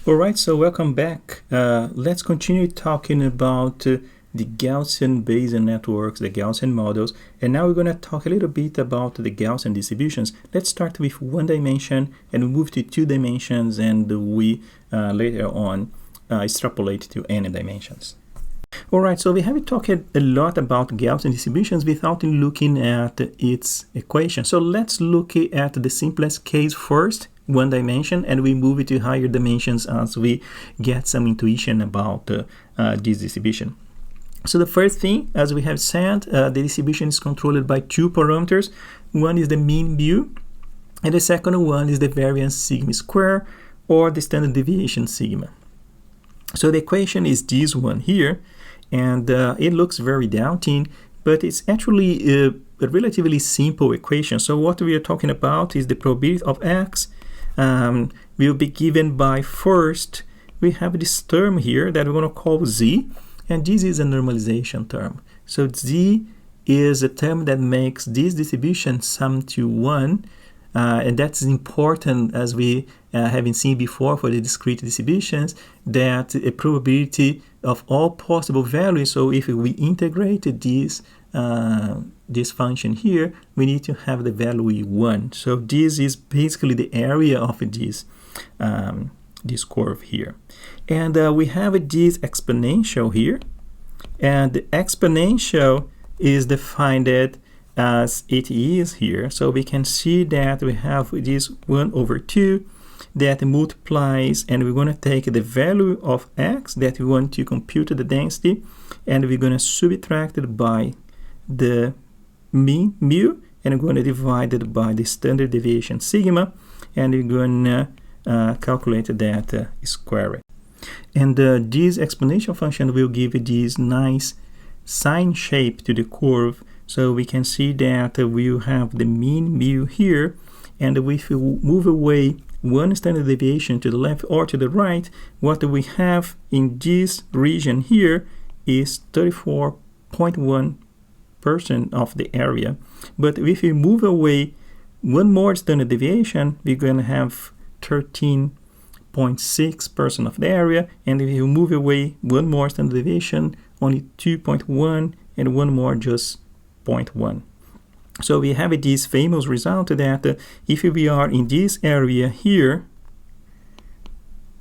All right, so welcome back. Let's continue talking about the Gaussian Bayesian networks, the Gaussian models, and now we're going to talk a little bit about the Gaussian distributions. Let's start with one dimension and move to two dimensions, and we later on extrapolate to n dimensions. All right, so we have talked a lot about Gaussian distributions without looking at its equation. So let's look at the simplest case first, one dimension, and we move it to higher dimensions as we get some intuition about this distribution. So the first thing, as we have said, the distribution is controlled by two parameters. One is the mean mu, and the second one is the variance sigma square, or the standard deviation sigma. So the equation is this one here, and it looks very daunting, but it's actually a relatively simple equation. So what we are talking about is the probability of x will be given by, first, we have this term here that we're going to call z, and this is a normalization term. So z is a term that makes this distribution sum to 1, and that's important, as we haven't seen before for the discrete distributions, that a probability of all possible values. So if we integrate this function here, we need to have the value 1. So this is basically the area of this curve here. And we have this exponential here, and the exponential is defined as it is here. So we can see that we have this 1 over 2 that multiplies, and we're going to take the value of x that we want to compute the density, and we're going to subtract it by the mean mu, and we're going to divide it by the standard deviation sigma, and we're going to calculate that square. And this exponential function will give this nice sine shape to the curve. So we can see that we'll have the mean mu here, and if we move away one standard deviation to the left or to the right, what we have in this region here is 34.1% of the area. But if we move away one more standard deviation, we're going to have 13.6% of the area, and if you move away one more standard deviation, only 2.1, and one more just 0.1. So we have this famous result that if we are in this area here,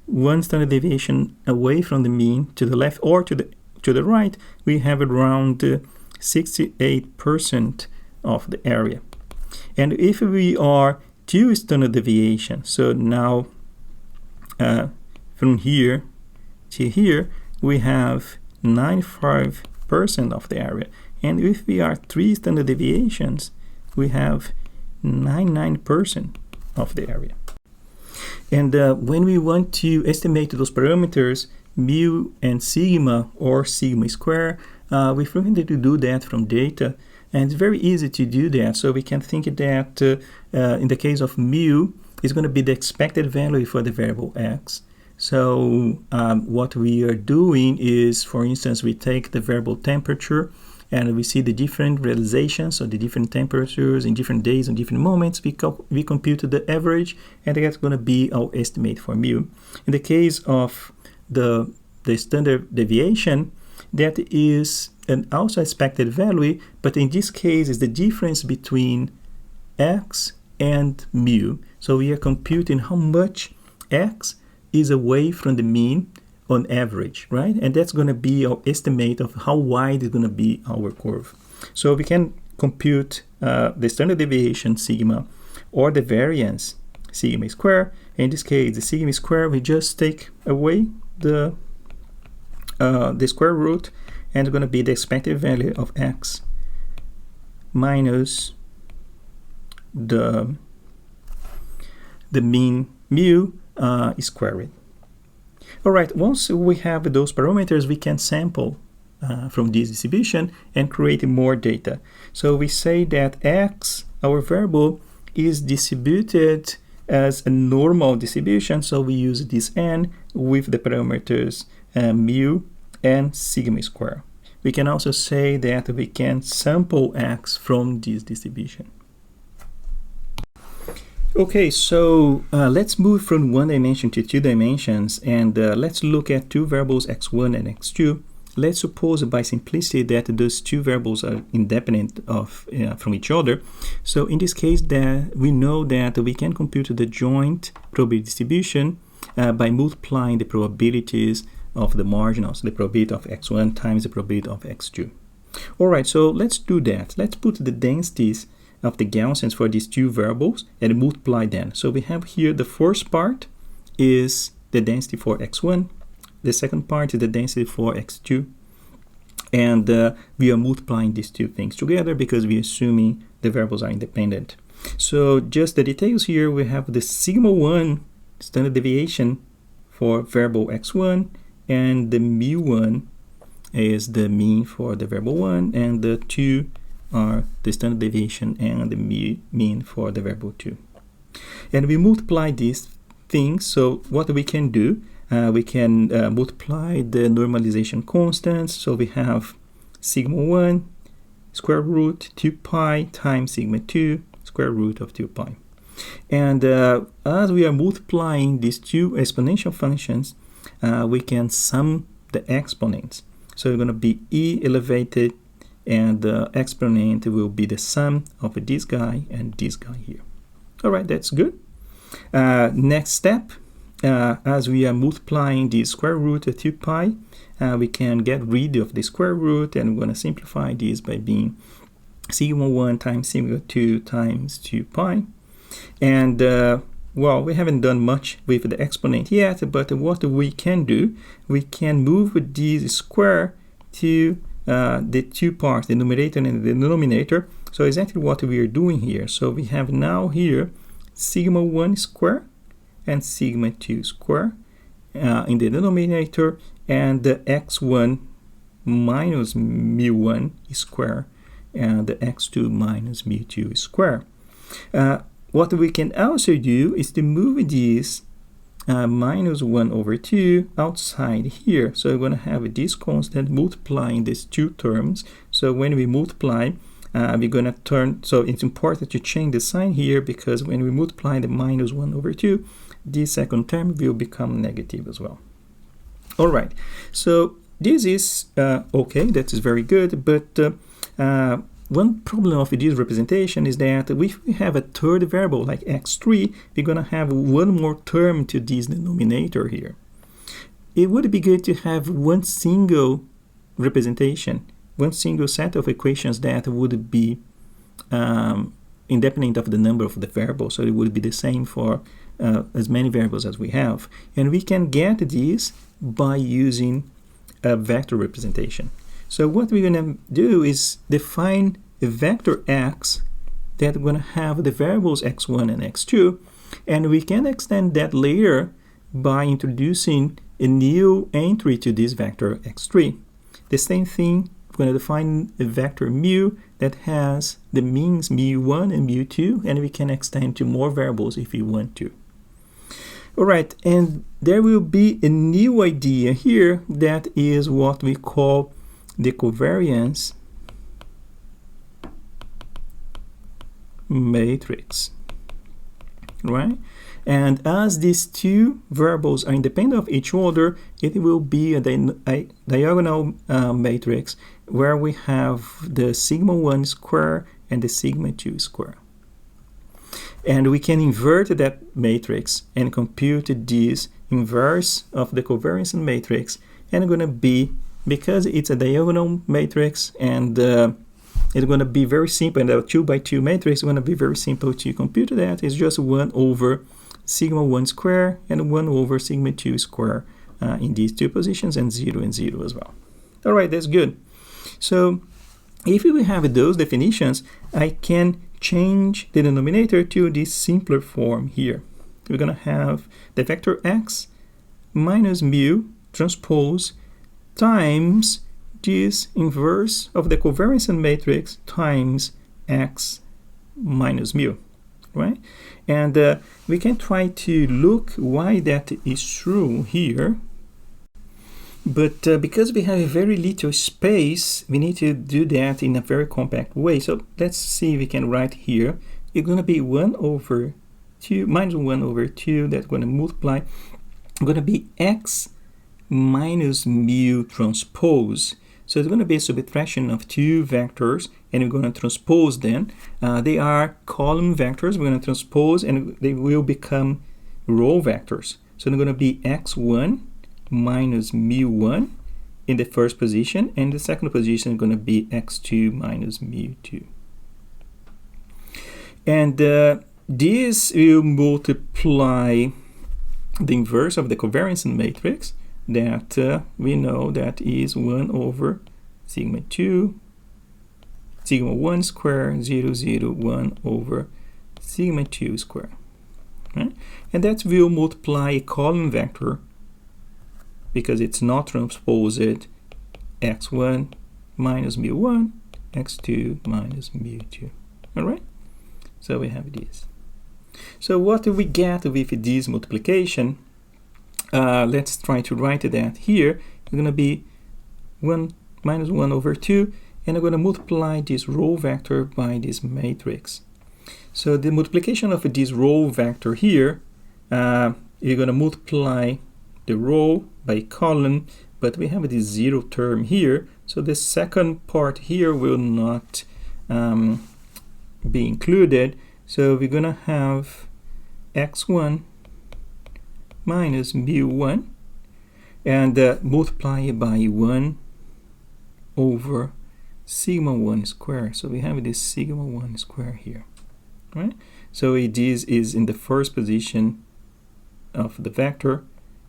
one standard deviation away from the mean to the left or to the right, we have around 68% of the area. And if we are two standard deviation, so now from here to here, we have 95% of the area. And if we are 3 standard deviations, we have 99% of the area. And when we want to estimate those parameters, mu and sigma, or sigma square, we frequently do that from data. And it's very easy to do that. So we can think that in the case of mu, it's going to be the expected value for the variable x. So what we are doing is, for instance, we take the variable temperature, and we see the different realizations, so the different temperatures in different days and different moments. We compute the average, and that's going to be our estimate for mu. In the case of the standard deviation, that is an also expected value, but in this case is the difference between x and mu. So we are computing how much x is away from the mean on average, right? And that's going to be our estimate of how wide is going to be our curve. So we can compute the standard deviation sigma or the variance sigma square. In this case, the sigma square, we just take away the square root, and it's going to be the expected value of x minus the mean mu squared. All right, once we have those parameters, we can sample from this distribution and create more data. So we say that x, our variable, is distributed as a normal distribution. So we use this n with the parameters mu and sigma square. We can also say that we can sample x from this distribution. Okay, so let's move from one dimension to two dimensions, and let's look at two variables x1 and x2. Let's suppose by simplicity that those two variables are independent of from each other. So in this case, that we know that we can compute the joint probability distribution by multiplying the probabilities of the marginals, the probability of x1 times the probability of x2. All right, so let's do that. Let's put the densities of the Gaussians for these two variables and multiply them. So we have here the first part is the density for x1, the second part is the density for x2, and we are multiplying these two things together because we are assuming the variables are independent. So just the details here, we have the sigma 1 standard deviation for variable x1, and the mu1 is the mean for the variable 1, and the 2 are the standard deviation and the mean for the variable 2. And we multiply these things, so what we can do, we can multiply the normalization constants. So we have sigma 1 square root 2 pi times sigma 2 square root of 2 pi. And as we are multiplying these two exponential functions, we can sum the exponents. So it's going to be e elevated, and the exponent will be the sum of this guy and this guy here. All right, that's good. Next step, as we are multiplying the square root of 2 pi, we can get rid of the square root, and we're going to simplify this by being sigma 1 times sigma 2 times 2 pi. And well, we haven't done much with the exponent yet, but what we can do, we can move this square to the two parts, the numerator and the denominator. So exactly what we are doing here. So we have now here sigma 1 square and sigma 2 square in the denominator, and the x1 minus mu1 square and the x2 minus mu2 square. What we can also do is to move this minus 1 over 2 outside here. So we're going to have this constant multiplying these two terms. So when we multiply, we're going to turn, so it's important to change the sign here, because when we multiply the minus 1 over 2, this second term will become negative as well. All right, so this is okay, that is very good, but one problem of this representation is that if we have a third variable like x3, we're going to have one more term to this denominator here. It would be good to have one single representation, one single set of equations that would be independent of the number of the variables, so it would be the same for as many variables as we have. And we can get this by using a vector representation. So what we're going to do is define a vector x that we're going to have the variables x1 and x2, and we can extend that later by introducing a new entry to this vector x3. The same thing, we're going to define a vector mu that has the means mu1 and mu2, and we can extend to more variables if we want to. All right, and there will be a new idea here that is what we call the covariance matrix, right? And as these two variables are independent of each other, it will be a diagonal matrix where we have the sigma 1 square and the sigma 2 square. And we can invert that matrix and compute this inverse of the covariance matrix, and it's going to be, because it's a diagonal matrix, and it's going to be very simple, and a 2 by 2 matrix is going to be very simple to compute that. It's just 1 over sigma 1 square and 1 over sigma 2 square in these two positions, and 0 and 0 as well. All right, that's good. So if we have those definitions, I can change the denominator to this simpler form here. We're going to have the vector x minus mu transpose times this inverse of the covariance matrix times x minus mu, right? And we can try to look why that is true here. But because we have a very little space, we need to do that in a very compact way. So let's see if we can write here. It's going to be 1 over 2 minus 1 over 2, that's going to multiply, going to be x minus mu transpose. So it's going to be a subtraction of two vectors, and we're going to transpose them. They are column vectors. We're going to transpose, and they will become row vectors. So they're going to be x1 minus mu1 in the first position, and the second position is going to be x2 minus mu2. And this will multiply the inverse of the covariance matrix that we know that is 1 over sigma 2, sigma 1 square, 0, 0, 1 over sigma 2 square. Right? And that will multiply a column vector because it's not transposed, x1 minus mu1, x2 minus mu2. All right? So we have this. So what do we get with this multiplication? Let's try to write that here. It's going to be 1 minus 1 over 2, and I'm going to multiply this row vector by this matrix. So the multiplication of this row vector here, you're going to multiply the row by column, but we have this 0 term here, so the second part here will not be included. So we're going to have x1 minus mu1 and multiply by 1 over sigma 1 square. So we have this sigma 1 square here, right? So this is in the first position of the vector.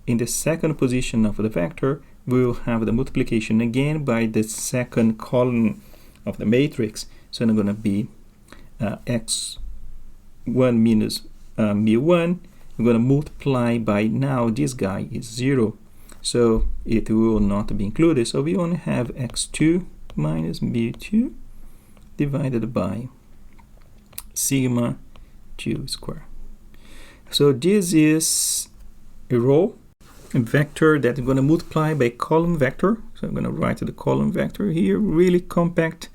In the second position of the vector, we'll have the multiplication again by the second column of the matrix. So it's going to be x1 minus mu1. We're going to multiply by, now this guy is 0, so it will not be included. So we only have x2 minus mu2 divided by sigma 2 square. So this is a row, a vector that is going to multiply by column vector. So I'm going to write the column vector here, really compact.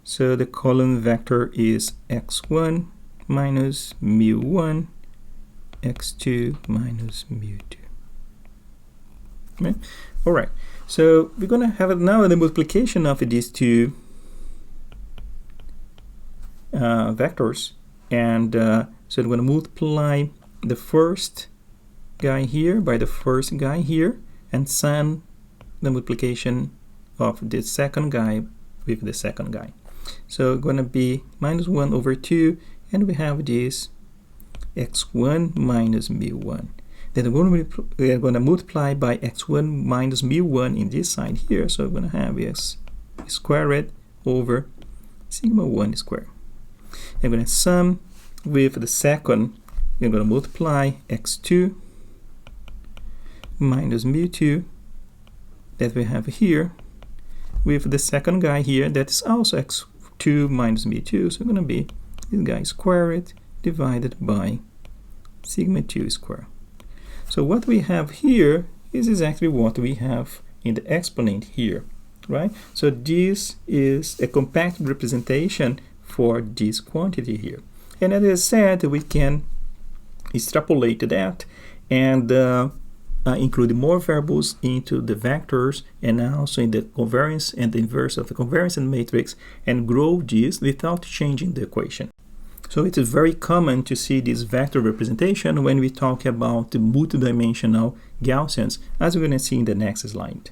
So the column vector is x1 minus mu1, x2 minus mu2. Okay. All right, so we're going to have now the multiplication of these two vectors, and so we're going to multiply the first guy here by the first guy here, and sum the multiplication of the second guy with the second guy. So it's going to be minus 1 over 2, and we have this x1 minus mu1. Then we're going to multiply by x1 minus mu1 in this side here. So we're going to have x squared over sigma 1 squared. And we're going to sum with the second. We're going to multiply x2 minus mu2 that we have here with the second guy here that is also x2 minus mu2. So it's going to be this guy squared divided by sigma 2 squared. So what we have here is exactly what we have in the exponent here, right? So this is a compact representation for this quantity here. And as I said, we can extrapolate that and include more variables into the vectors and also in the covariance and the inverse of the covariance matrix and grow this without changing the equation. So it is very common to see this vector representation when we talk about the multidimensional Gaussians, as we're going to see in the next slide.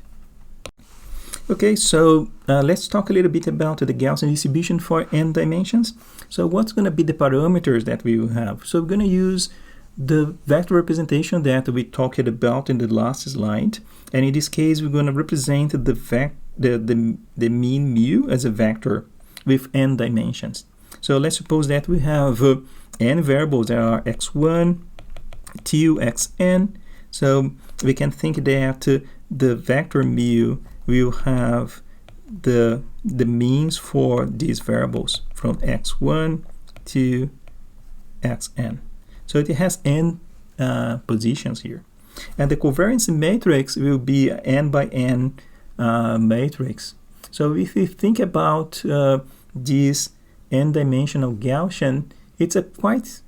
Okay, so let's talk a little bit about the Gaussian distribution for n dimensions. So what's going to be the parameters that we will have? So we're going to use the vector representation that we talked about in the last slide, and in this case we're going to represent the mean mu as a vector with n dimensions. So let's suppose that we have n variables that are x1 till xn. So we can think that the vector mu will have the means for these variables from x1 to xn. So it has n positions here. And the covariance matrix will be n by n matrix. So if we think about this n-dimensional Gaussian, it's a quite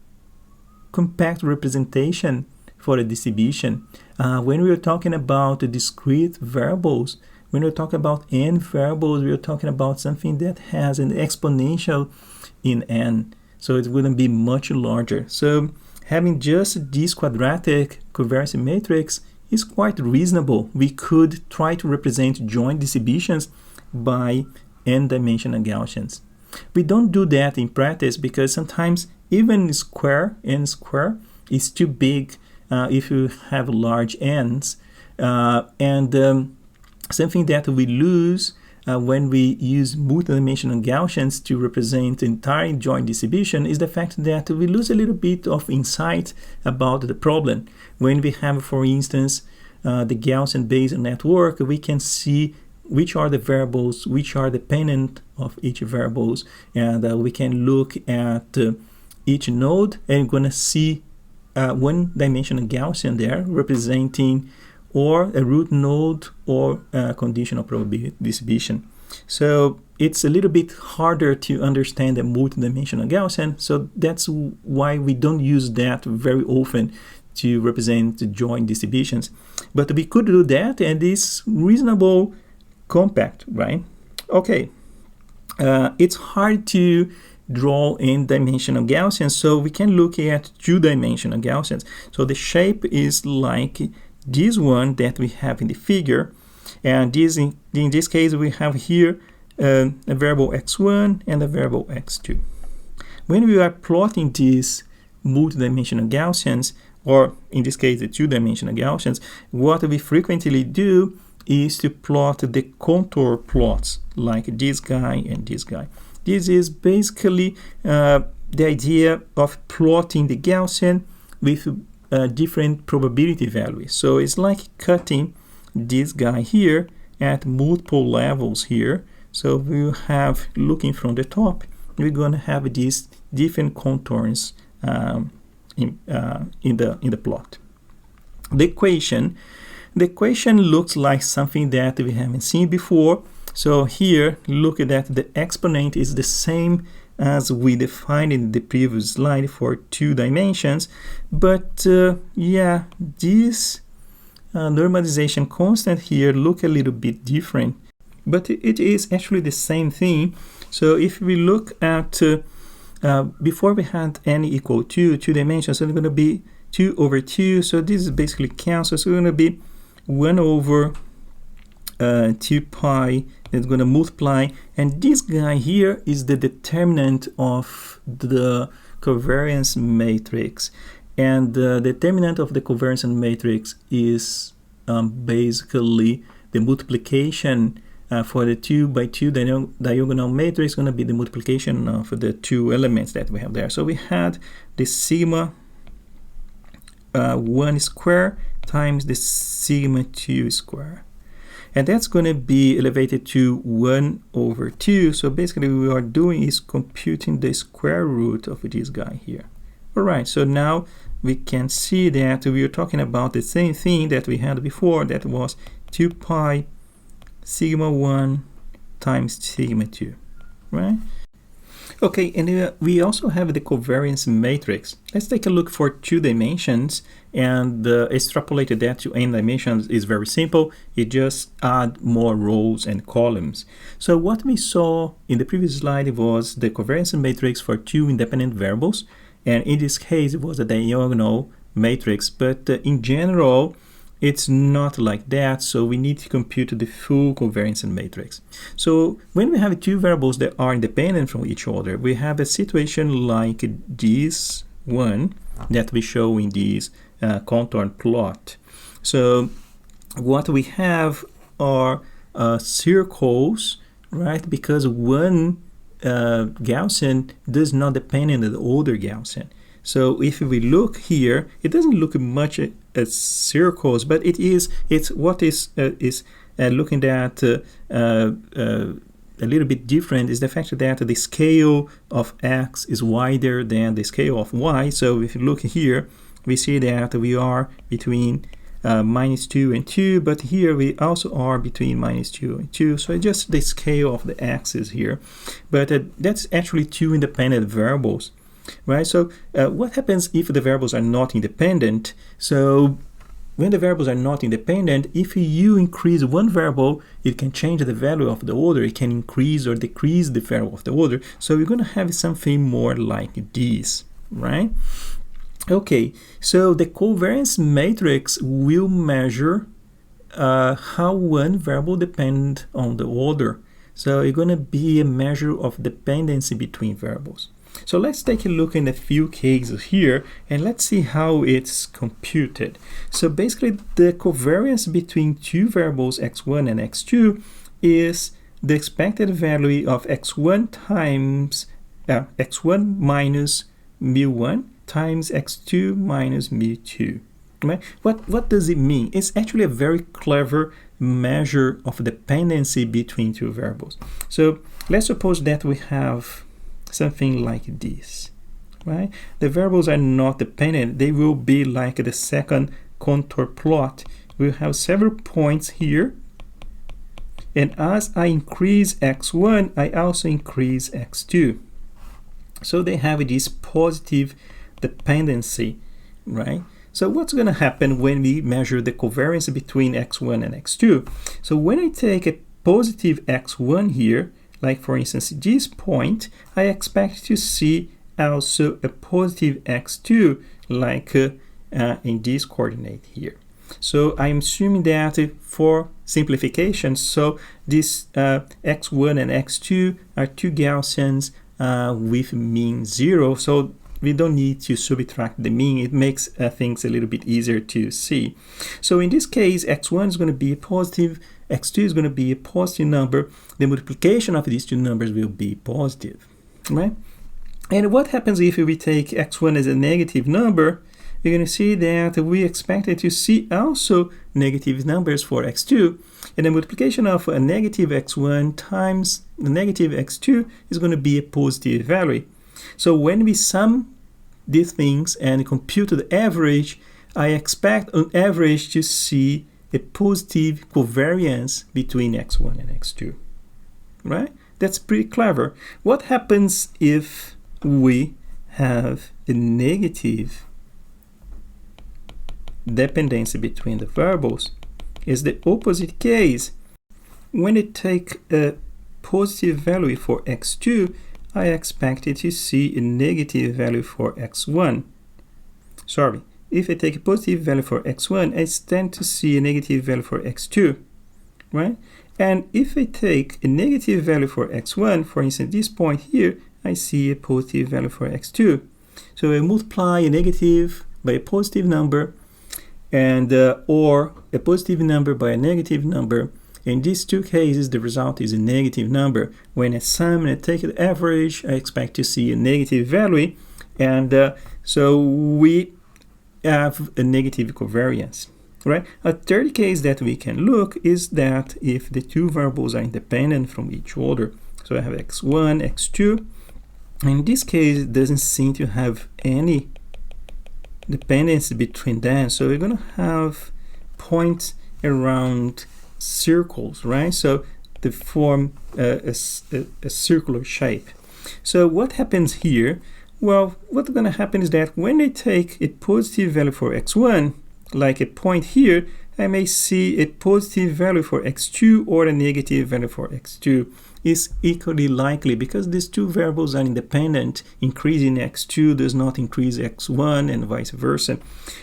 compact representation for a distribution. When we are talking about discrete variables, when we're talking about n variables, we're talking about something that has an exponential in n. So it's going to be much larger. So having just this quadratic covariance matrix is quite reasonable. We could try to represent joint distributions by n-dimensional Gaussians. We don't do that in practice because sometimes even n square is too big if you have large n's. Something that we lose when we use multidimensional Gaussians to represent the entire joint distribution is the fact that we lose a little bit of insight about the problem. When we have, for instance, the Gaussian Bayesian network, we can see which are the variables, which are dependent of each variables, and we can look at each node and we're going to see one-dimensional Gaussian there representing or a root node or a conditional probability distribution. So it's a little bit harder to understand a multidimensional Gaussian, so that's why we don't use that very often to represent the joint distributions. But we could do that, and it's reasonable compact, right? Okay, it's hard to draw n-dimensional Gaussians, so we can look at two-dimensional Gaussians. So the shape is like this one that we have in the figure, and in this case we have here a variable x1 and a variable x2. When we are plotting these multidimensional Gaussians, or in this case the two-dimensional Gaussians, what we frequently do is to plot the contour plots like this guy and this guy. This is basically the idea of plotting the Gaussian with different probability values. So it's like cutting this guy here at multiple levels here. So we'll have, looking from the top, we're going to have these different contours in the plot. The equation looks like something that we haven't seen before. So here, look at that, the exponent is the same as we defined in the previous slide for 2 dimensions, but yeah, this normalization constant here look a little bit different, but it is actually the same thing. So if we look at before we had n equal to 2 dimensions, so it's going to be 2 over 2, so this is basically cancel, so it's going to be 1 over 2 pi, it's going to multiply, and this guy here is the determinant of the covariance matrix, and the determinant of the covariance matrix is basically the multiplication for the 2 by 2 diagonal matrix, going to be the multiplication of the 2 elements that we have there. So we had the sigma 1 square times the sigma 2 square, and that's going to be elevated to 1 over 2. So basically what we are doing is computing the square root of this guy here. All right, so now we can see that we are talking about the same thing that we had before, that was 2 pi sigma 1 times sigma 2, right? Okay, and we also have the covariance matrix. Let's take a look for 2 dimensions, and extrapolate that to n dimensions is very simple. You just add more rows and columns. So what we saw in the previous slide was the covariance matrix for 2 independent variables, and in this case it was a diagonal matrix, but in general it's not like that, so we need to compute the full covariance matrix. So when we have 2 variables that are independent from each other, we have a situation like this one that we show in this contour plot. So what we have are circles, right? Because one Gaussian does not depend on the other Gaussian. So if we look here, it doesn't look much as circles, but it's looking at a little bit different is the fact that the scale of x is wider than the scale of y. So if you look here, we see that we are between -2 and 2, but here we also are between -2 and 2. So it's just the scale of the axis here, but that's actually 2 independent variables. right? So what happens if the variables are not independent? So when the variables are not independent, if you increase one variable, it can change the value of the other. It can increase or decrease the value of the other. So we're going to have something more like this, right? Okay, so the covariance matrix will measure how one variable depends on the other. So it's going to be a measure of dependency between variables. So let's take a look in a few cases here, and let's see how it's computed. So basically, the covariance between two variables x1 and x2 is the expected value of x1 times x1 minus mu1 times x2 minus mu2. Right? What does it mean? It's actually a very clever measure of dependency between two variables. So let's suppose that we have something like this, right? The variables are not dependent. They will be like the second contour plot. We'll have several points here, and as I increase x1, I also increase x2. So they have this positive dependency, right? So what's going to happen when we measure the covariance between x1 and x2? So when I take a positive x1 here, like for instance this point, I expect to see also a positive x2 like in this coordinate here. So I'm assuming that for simplification, so this x1 and x2 are two Gaussians with mean 0. So we don't need to subtract the mean. It makes things a little bit easier to see. So in this case, x1 is going to be a positive, x2 is going to be a positive number. The multiplication of these two numbers will be positive, right? And what happens if we take x1 as a negative number? We're going to see that we expected to see also negative numbers for x2. And the multiplication of a negative x1 times the negative x2 is going to be a positive value. So when we sum these things and compute the average, I expect on average to see a positive covariance between x1 and x2, right? That's pretty clever. What happens if we have a negative dependency between the variables? Is the opposite case. When I take a positive value for x2, I expected to see a negative value for x1. Sorry, if I take a positive value for x1, I tend to see a negative value for x2, right? And if I take a negative value for x1, for instance, this point here, I see a positive value for x2. So I multiply a negative by a positive number, and or a positive number by a negative number. In these two cases, the result is a negative number. When I sum and I take the average, I expect to see a negative value, and so we have a negative covariance, right? A third case that we can look is that if the two variables are independent from each other. So I have x1, x2. In this case, it doesn't seem to have any dependency between them. So we're going to have points around circles, right? So they form a circular shape. So what happens here? Well, what's going to happen is that when I take a positive value for x1, like a point here, I may see a positive value for x2 or a negative value for x2. Is equally likely because these two variables are independent. Increasing x2 does not increase x1 and vice versa.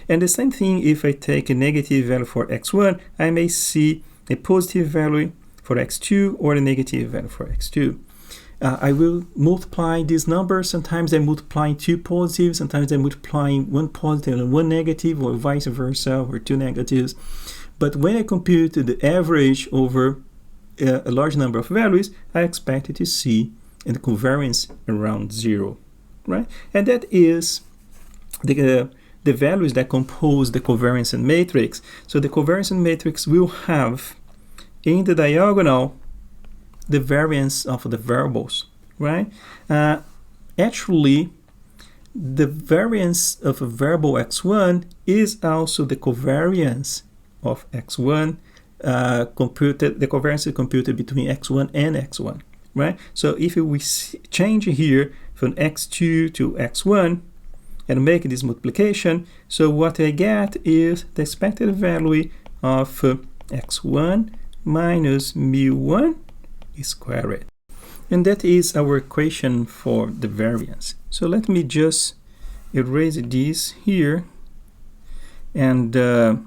And the same thing if I take a negative value for x1, I may see a positive value for x2 or a negative value for x2. I will multiply these numbers. Sometimes I'm multiplying two positives, sometimes I'm multiplying one positive and one negative, or vice versa, or two negatives. But when I compute the average over a large number of values, I expect to see a covariance around 0, right? And that is the values that compose the covariance matrix. So the covariance matrix will have in the diagonal the variance of the variables, right? Actually, the variance of a variable x1 is also the covariance of x1 computed. The covariance is computed between x1 and x1, right? So if we change here from x2 to x1 and make this multiplication, so what I get is the expected value of x1 minus mu1 squared. And that is our equation for the variance. So let me just erase this here, and all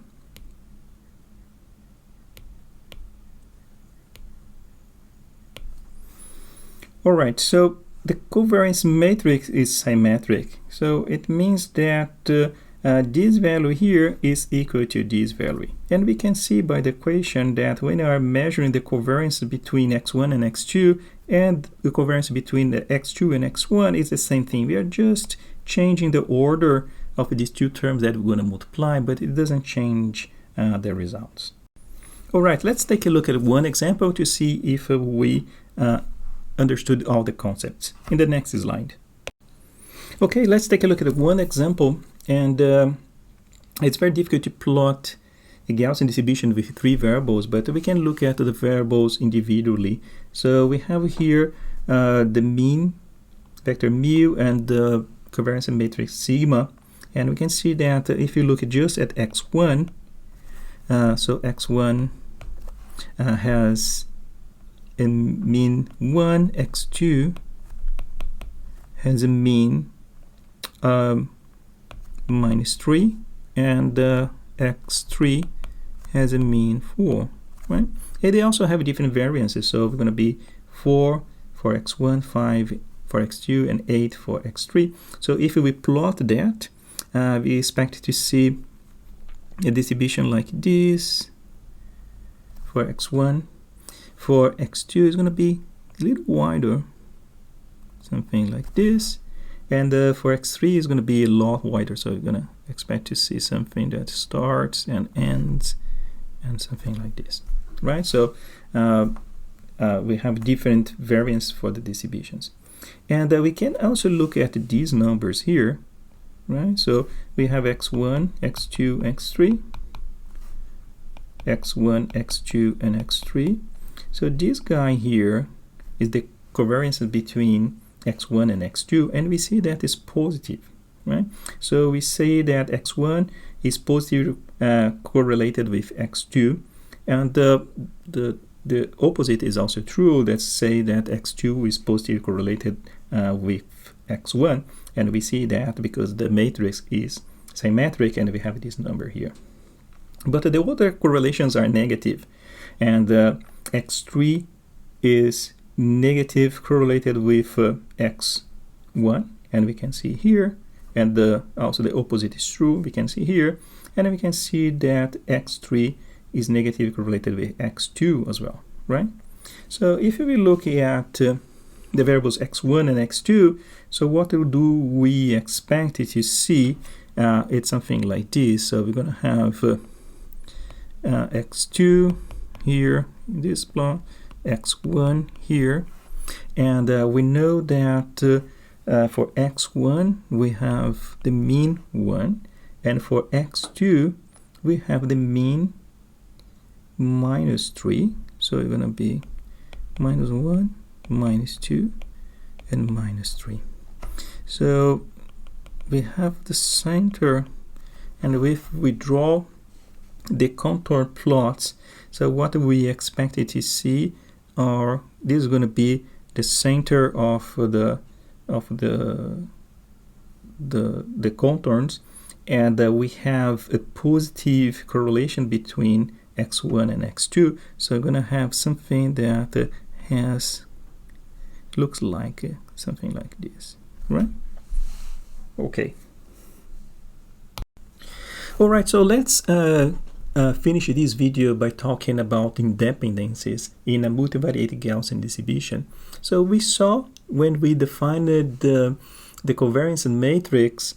right, so the covariance matrix is symmetric, so it means that this value here is equal to this value. And we can see by the equation that when we are measuring the covariance between x1 and x2 and the covariance between the x2 and x1 is the same thing. We are just changing the order of these two terms that we're going to multiply, but it doesn't change the results. All right, let's take a look at one example to see if we understood all the concepts in the next slide. Okay, let's take a look at one example, and it's very difficult to plot a Gaussian distribution with three variables, but we can look at the variables individually. So we have here the mean vector mu and the covariance matrix sigma, and we can see that if you look just at x1, so x1 has a mean 1, x2 has a mean minus 3, and x3 has a mean 4, right? And they also have different variances, so we're going to be 4 for x1, 5 for x2, and 8 for x3. So if we plot that, we expect to see a distribution like this for x1. For x2 is going to be a little wider, something like this, and for x3 is going to be a lot wider, so you're going to expect to see something that starts and ends and something like this, right? So we have different variants for the distributions, and we can also look at these numbers here, right? So we have x1, x2, x3, x1, x2, and x3. So this guy here is the covariance between x1 and x2, and we see that is positive, right? So we say that x1 is positive correlated with x2, and the opposite is also true. Let's say that x2 is positive correlated with x1, and we see that because the matrix is symmetric and we have this number here. But the other correlations are negative, and x3 is negative correlated with x1, and we can see here, and also the opposite is true, we can see here, and we can see that x3 is negative correlated with x2 as well, right? So if we look at the variables x1 and x2, so what do we expect to see? It's something like this. So we're going to have x2 here in this plot, x1 here, and we know that for x1 we have the mean 1, and for x2 we have the mean minus 3, so it's going to be minus 1, minus 2, and minus 3. So we have the center, and if we draw the contour plots, so what we expected to see are, this is going to be the center of the contours, and we have a positive correlation between x1 and x2, so we're going to have something that looks like something like this, right? Okay. All right, so let's finish this video by talking about independencies in a multivariate Gaussian distribution. So we saw when we defined the covariance matrix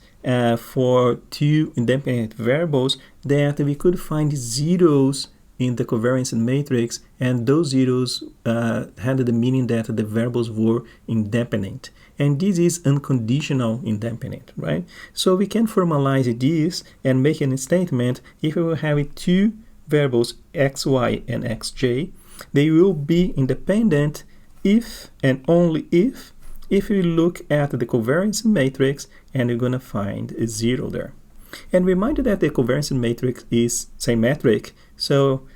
for two independent variables that we could find zeros in the covariance matrix, and those zeros had the meaning that the variables were independent. And this is unconditional independent, right? So we can formalize this and make a statement: if we will have two variables xy and xj, they will be independent if and only if we look at the covariance matrix, and we're going to find a 0 there. And remind you that the covariance matrix is symmetric, so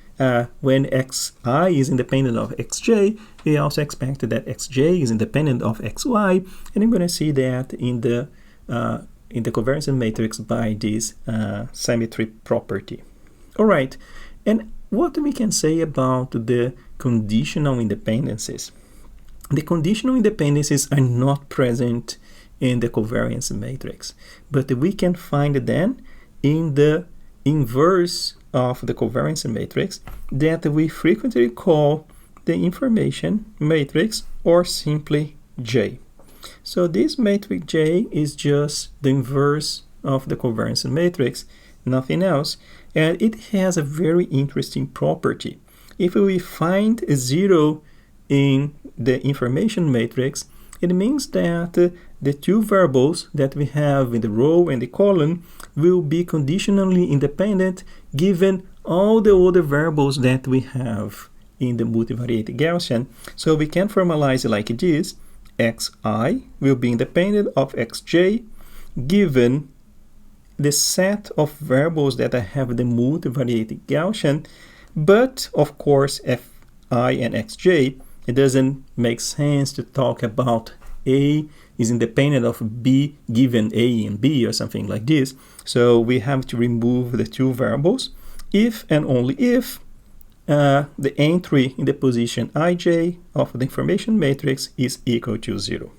when xi is independent of xj, we also expect that xj is independent of xy, and I'm going to see that in the covariance matrix by this symmetry property. All right, and what we can say about the conditional independencies? The conditional independencies are not present in the covariance matrix, but we can find them in the inverse of the covariance matrix that we frequently call the information matrix, or simply J. So this matrix J is just the inverse of the covariance matrix, nothing else, and it has a very interesting property. If we find a 0 in the information matrix, it means that the two variables that we have in the row and the column will be conditionally independent given all the other variables that we have in the multivariate Gaussian. So we can formalize it like this: xi will be independent of xj given the set of variables that I have the multivariate Gaussian. But of course, fi and xj, it doesn't make sense to talk about A is independent of B given A and B or something like this. So we have to remove the two variables if and only if the entry in the position ij of the information matrix is equal to 0.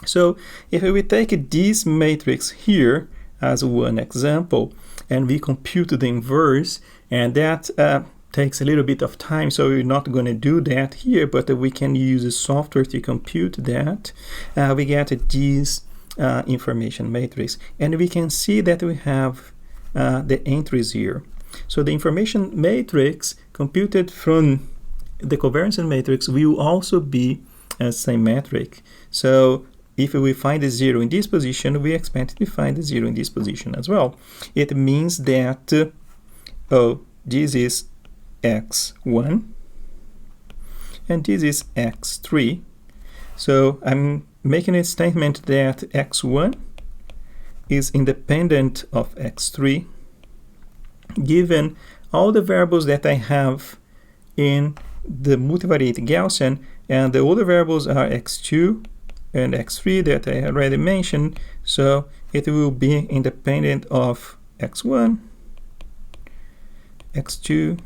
So if we take this matrix here as one example and we compute the inverse, and that takes a little bit of time, so we're not going to do that here, but we can use the software to compute that. We get this information matrix, and we can see that we have the entries here. So the information matrix computed from the covariance matrix will also be symmetric. So if we find a 0 in this position, we expect to find a 0 in this position as well. It means that this is x1 and this is x3. So I'm making a statement that x1 is independent of x3 given all the variables that I have in the multivariate Gaussian, and the other variables are x2 and x3 that I already mentioned. So it will be independent of x1, x2,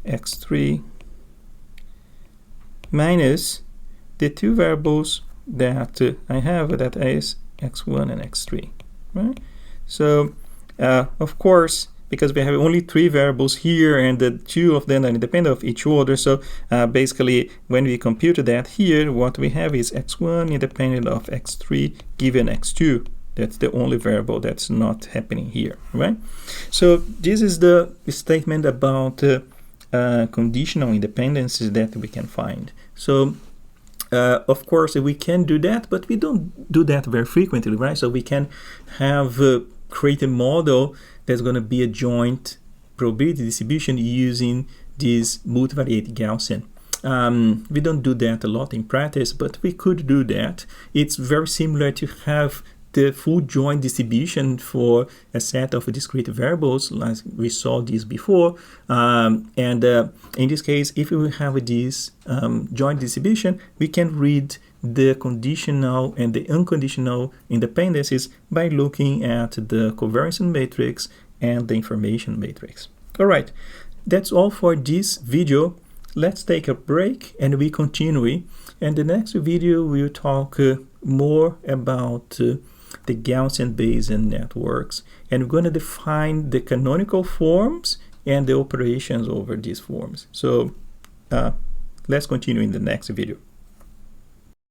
x3 minus the two variables that I have, that is x1 and x3, right? So of course, because we have only 3 variables here and the 2 of them are independent of each other, so basically when we compute that here, what we have is x1 independent of x3 given x2. That's the only variable that's not happening here, right? So this is the statement about conditional independencies that we can find. So of course we can do that, but we don't do that very frequently, right? So we can have create a model that's going to be a joint probability distribution using this multivariate Gaussian. We don't do that a lot in practice, but we could do that. It's very similar to have the full joint distribution for a set of discrete variables, like we saw this before. In this case, if we have this joint distribution, we can read the conditional and the unconditional independencies by looking at the covariance matrix and the information matrix. All right, that's all for this video. Let's take a break and we continue. And the next video we'll talk more about the Gaussian Bayesian networks, and we're going to define the canonical forms and the operations over these forms. So let's continue in the next video.